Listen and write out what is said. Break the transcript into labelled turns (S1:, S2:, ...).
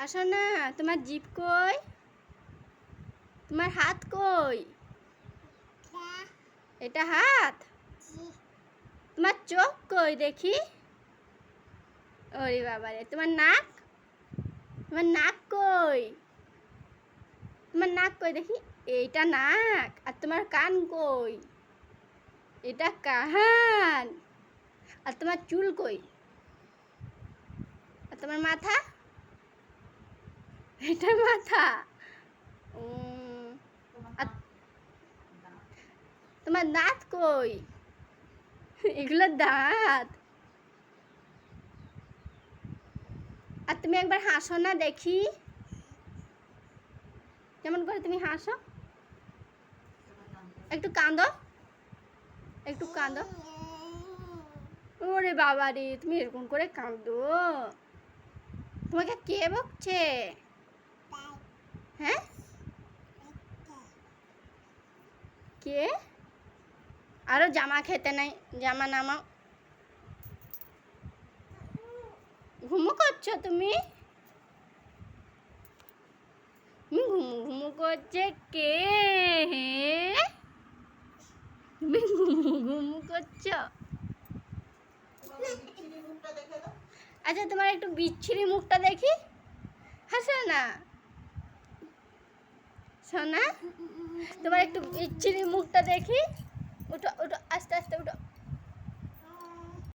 S1: আসো না, তোমার জিভ কই? তোমার হাত কই? এটা হাত? তোমার চোখ কই দেখি? ওরে বাবারে, তোমার নাক? তোমার নাক কই? তোমার নাক কই দেখি? এইটা নাক। আর তোমার কান কই? এটা কান। আর তোমার চুল কই? আর তোমার মাথা? এটা মাথা। আর তোমার দাঁত কই? এগুলো দাঁত। আর তুমি একবার হাসো না দেখি, কেমন করে তুমি হাসো? একটু কাঁদো, একটু কাঁদো। ওরে বাবা রে, তুমি এরকম করে কাঁদো? তোমাকে কে বকছে? হ্যাঁ, কে? আরো জামা খেতে নাই, জামা নামাও। ঘুমো করছো তুমি? ঘুমু ঘুমু করছে কে? তুমি ঘুমু ঘুমু করছো? আচ্ছা, তোমার একটু বিচ্ছিরি মুখটা দেখি। হাসো না সোনা, তোমার একটু বিচ্ছিরি মুখটা দেখি। উঠো উঠো, আস্তে আস্তে উঠো।